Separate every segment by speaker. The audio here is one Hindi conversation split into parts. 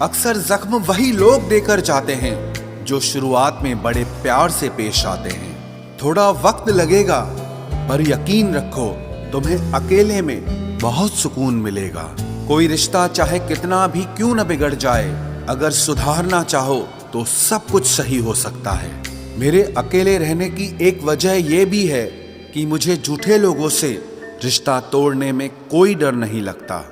Speaker 1: अक्सर जख्म वही लोग देकर जाते हैं जो शुरुआत में बड़े प्यार से पेश आते हैं। थोड़ा वक्त लगेगा, पर यकीन रखो तुम्हें अकेले में बहुत सुकून मिलेगा। कोई रिश्ता चाहे कितना भी क्यों न बिगड़ जाए, अगर सुधारना चाहो तो सब कुछ सही हो सकता है। मेरे अकेले रहने की एक वजह यह भी है कि मुझे झूठे लोगों से रिश्ता तोड़ने में कोई डर नहीं लगता।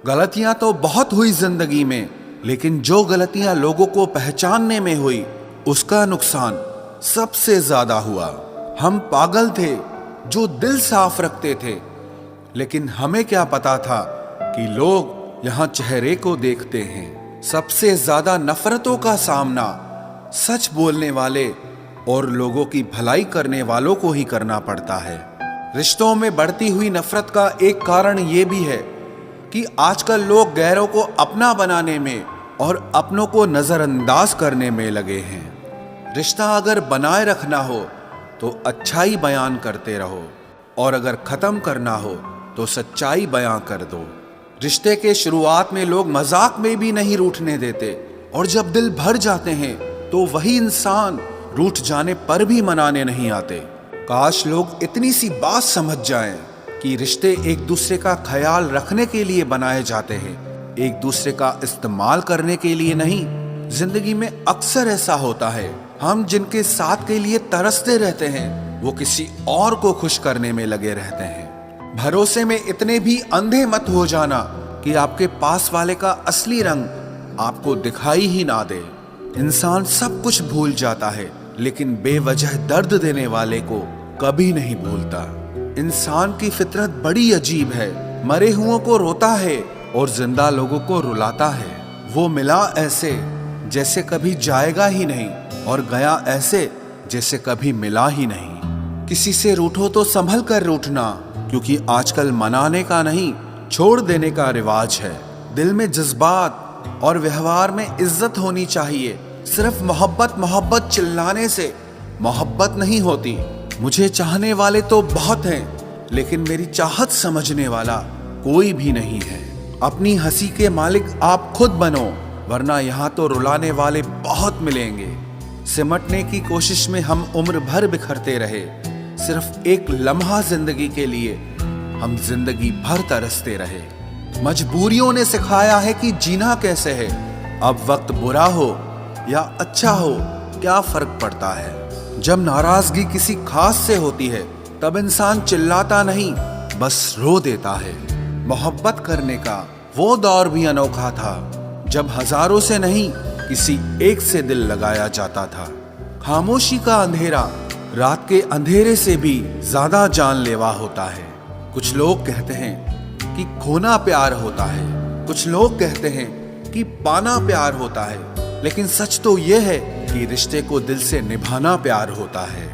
Speaker 1: गलतियां तो बहुत हुई जिंदगी में, लेकिन जो गलतियां लोगों को पहचानने में हुई उसका नुकसान सबसे ज्यादा हुआ। हम पागल थे जो दिल साफ रखते थे, लेकिन हमें क्या पता था कि लोग यहाँ चेहरे को देखते हैं। सबसे ज्यादा नफरतों का सामना सच बोलने वाले और लोगों की भलाई करने वालों को ही करना पड़ता है। रिश्तों में बढ़ती हुई नफरत का एक कारण ये भी है कि आजकल लोग गैरों को अपना बनाने में और अपनों को नजरअंदाज करने में लगे हैं। रिश्ता अगर बनाए रखना हो तो अच्छाई बयान करते रहो, और अगर खत्म करना हो तो सच्चाई बयां कर दो। रिश्ते के शुरुआत में लोग मजाक में भी नहीं रूठने देते, और जब दिल भर जाते हैं तो वही इंसान रूठ जाने पर भी मनाने नहीं आते। काश लोग इतनी सी बात समझ जाएं कि रिश्ते एक दूसरे का ख्याल रखने के लिए बनाए जाते हैं, एक दूसरे का इस्तेमाल करने के लिए नहीं। जिंदगी में अक्सर ऐसा होता है, हम जिनके साथ के लिए तरसते रहते हैं वो किसी और को खुश करने में लगे रहते हैं। भरोसे में इतने भी अंधे मत हो जाना कि आपके पास वाले का असली रंग आपको दिखाई ही ना दे। इंसान सब कुछ भूल जाता है, लेकिन बेवजह दर्द देने वाले को कभी नहीं भूलता। इंसान की फितरत बड़ी अजीब है, मरे हुओं को रोता है और जिंदा लोगों को रुलाता है। वो मिला ऐसे जैसे कभी जाएगा ही नहीं, और गया ऐसे जैसे कभी मिला ही नहीं। किसी से रूठो तो संभल कर रूठना, क्योंकि आजकल मनाने का नहीं छोड़ देने का रिवाज है। दिल में जज्बात और व्यवहार में इज्जत होनी चाहिए। सिर्फ मोहब्बत मोहब्बत चिल्लाने से मोहब्बत नहीं होती। मुझे चाहने वाले तो बहुत हैं, लेकिन मेरी चाहत समझने वाला कोई भी नहीं है। अपनी हंसी के मालिक आप खुद बनो, वरना यहाँ तो रुलाने वाले बहुत मिलेंगे। सिमटने की कोशिश में हम उम्र भर बिखरते रहे, सिर्फ एक लम्हा जिंदगी के लिए हम जिंदगी भर तरसते रहे। मजबूरियों ने सिखाया है कि जीना कैसे है। अब वक्त बुरा हो या अच्छा हो क्या फर्क पड़ता है। जब नाराजगी किसी खास से होती है तब इंसान चिल्लाता नहीं, बस रो देता है। मोहब्बत करने का वो दौर भी अनोखा था जब हजारों से नहीं किसी एक से दिल लगाया जाता था। खामोशी का अंधेरा रात के अंधेरे से भी ज्यादा जानलेवा होता है। कुछ लोग कहते हैं कि खोना प्यार होता है, कुछ लोग कहते हैं कि पाना प्यार होता है, लेकिन सच तो यह है कि रिश्ते को दिल से निभाना प्यार होता है।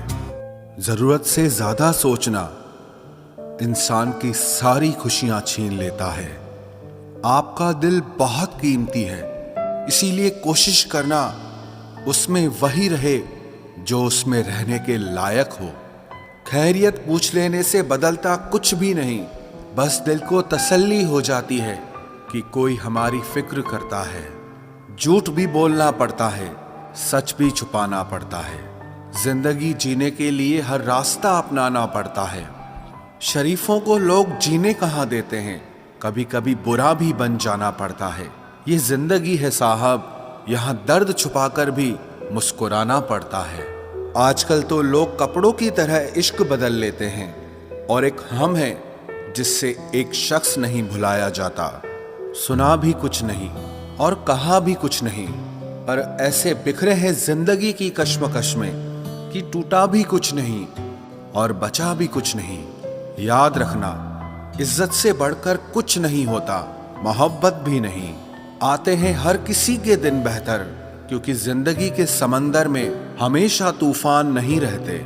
Speaker 1: जरूरत से ज्यादा सोचना इंसान की सारी खुशियां छीन लेता है। आपका दिल बहुत कीमती है, इसीलिए कोशिश करना उसमें वही रहे जो उसमें रहने के लायक हो। खैरियत पूछ लेने से बदलता कुछ भी नहीं, बस दिल को तसल्ली हो जाती है कि कोई हमारी फिक्र करता है। झूठ भी बोलना पड़ता है, सच भी छुपाना पड़ता है। जिंदगी जीने के लिए हर रास्ता अपनाना पड़ता है। शरीफों को लोग जीने कहाँ देते हैं, कभी कभी बुरा भी बन जाना पड़ता है। ये जिंदगी है साहब, यहाँ दर्द छुपाकर भी मुस्कुराना पड़ता है। आजकल तो लोग कपड़ों की तरह इश्क बदल लेते हैं, और एक हम है जिससे एक शख्स नहीं भुलाया जाता। सुना भी कुछ नहीं और कहा भी कुछ नहीं, पर ऐसे बिखरे हैं जिंदगी की कश्मकश में कि टूटा भी कुछ नहीं और बचा भी कुछ नहीं। याद रखना, इज्जत से बढ़कर कुछ नहीं होता, मोहब्बत भी नहीं। आते हैं हर किसी के दिन बेहतर, क्योंकि जिंदगी के समंदर में हमेशा तूफान नहीं रहते।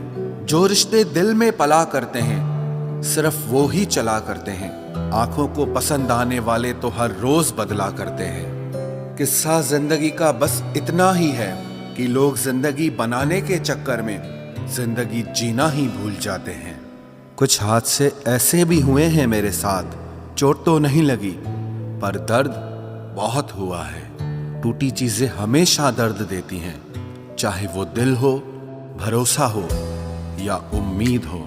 Speaker 1: जो रिश्ते दिल में पला करते हैं सिर्फ वो ही चला करते हैं। आंखों को पसंद आने वाले तो हर रोज बदला करते हैं। किस्सा जिंदगी का बस इतना ही है कि लोग जिंदगी बनाने के चक्कर में जिंदगी जीना ही भूल जाते हैं। कुछ हादसे ऐसे भी हुए हैं मेरे साथ, चोट तो नहीं लगी पर दर्द बहुत हुआ है। टूटी चीजें हमेशा दर्द देती हैं, चाहे वो दिल हो, भरोसा हो या उम्मीद हो।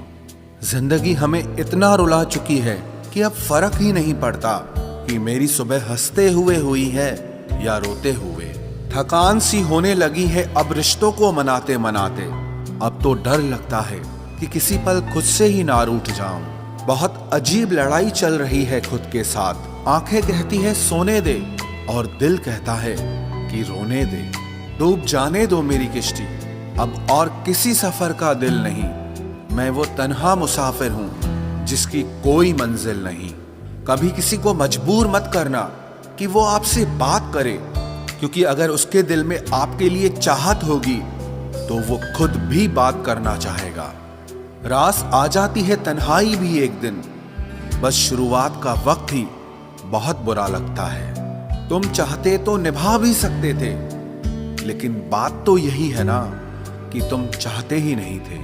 Speaker 1: जिंदगी हमें इतना रुला चुकी है कि अब फर्क ही नहीं पड़ता कि मेरी सुबह हंसते हुए हुई है या रोते हुए। थकान सी होने लगी है अब रिश्तों को मनाते मनाते। अब तो डर लगता है कि किसी पल खुद से ही ना रूठ जाऊं। बहुत अजीब लड़ाई चल रही है खुद के साथ। आंखें कहती है सोने दे और दिल कहता है कि रोने दे। डूब जाने दो मेरी किश्ती, अब और किसी सफर का दिल नहीं। मैं वो तन्हा मुसाफिर हूँ जिसकी कोई मंजिल नहीं। कभी किसी को मजबूर मत करना कि वो आपसे बात करे, क्योंकि अगर उसके दिल में आपके लिए चाहत होगी तो वो खुद भी बात करना चाहेगा। रास आ जाती है तन्हाई भी एक दिन, बस शुरुआत का वक्त ही बहुत बुरा लगता है। तुम चाहते तो निभा भी सकते थे, लेकिन बात तो यही है ना कि तुम चाहते ही नहीं थे।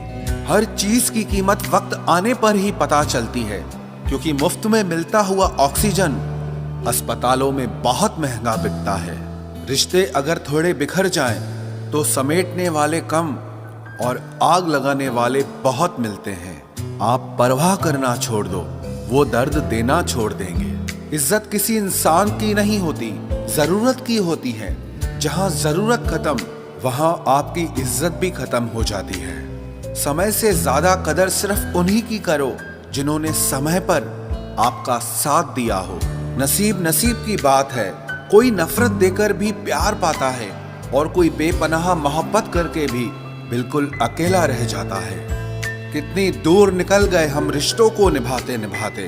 Speaker 1: हर चीज की कीमत वक्त आने पर ही पता चलती है, क्योंकि मुफ्त में मिलता हुआ ऑक्सीजन अस्पतालों में बहुत महंगा बिकता है। रिश्ते अगर थोड़े बिखर जाएं तो समेटने वाले कम और आग लगाने वाले बहुत मिलते हैं। आप परवाह करना छोड़ दो, वो दर्द देना छोड़ देंगे। इज्जत किसी इंसान की नहीं होती, जरूरत की होती है। जहां जरूरत खत्म वहां आपकी इज्जत भी खत्म हो जाती है। समय से ज्यादा कदर सिर्फ उन्हीं की करो जिन्होंने समय पर आपका साथ दिया हो। नसीब नसीब की बात है, कोई नफरत देकर भी प्यार पाता है और कोई बेपनाह मोहब्बत करके भी बिल्कुल अकेला रह जाता है। कितनी दूर निकल गए हम रिश्तों को निभाते निभाते,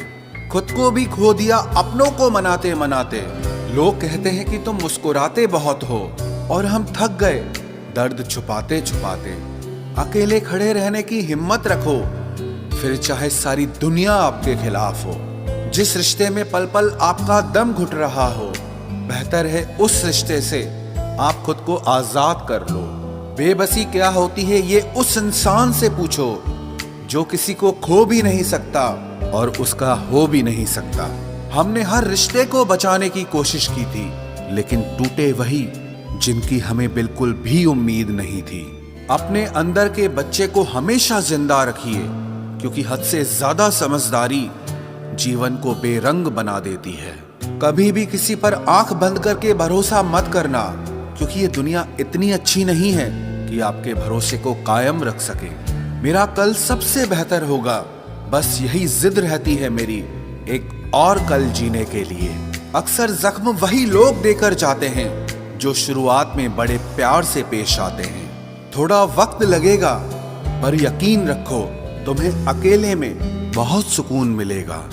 Speaker 1: खुद को भी खो दिया अपनों को मनाते मनाते। लोग कहते हैं कि तुम मुस्कुराते बहुत हो और हम थक गए दर्द छुपाते छुपाते। अकेले खड़े रहने की हिम्मत रखो, फिर चाहे सारी दुनिया आपके खिलाफ हो। जिस रिश्ते में पल पल आपका दम घुट रहा हो, बेहतर है उस रिश्ते से आप खुद को आजाद कर लो। बेबसी क्या होती है ये उस इंसान से पूछो जो किसी को खो भी नहीं सकता और उसका हो भी नहीं सकता। हमने हर रिश्ते को बचाने की कोशिश की थी, लेकिन टूटे वही जिनकी हमें बिल्कुल भी उम्मीद नहीं थी। अपने अंदर के बच्चे को हमेशा जिंदा रखिए, क्योंकि हद से ज्यादा समझदारी जीवन को बेरंग बना देती है। कभी भी किसी पर आंख बंद करके भरोसा मत करना, क्योंकि ये दुनिया इतनी अच्छी नहीं है कि आपके भरोसे को कायम रख सके। मेरा कल सबसे बेहतर होगा, बस यही जिद रहती है मेरी, एक और कल जीने के लिए। अक्सर जख्म वही लोग देकर जाते हैं जो शुरुआत में बड़े प्यार से पेश आते हैं। थोड़ा वक्त लगेगा, पर यकीन रखो तुम्हें अकेले में बहुत सुकून मिलेगा।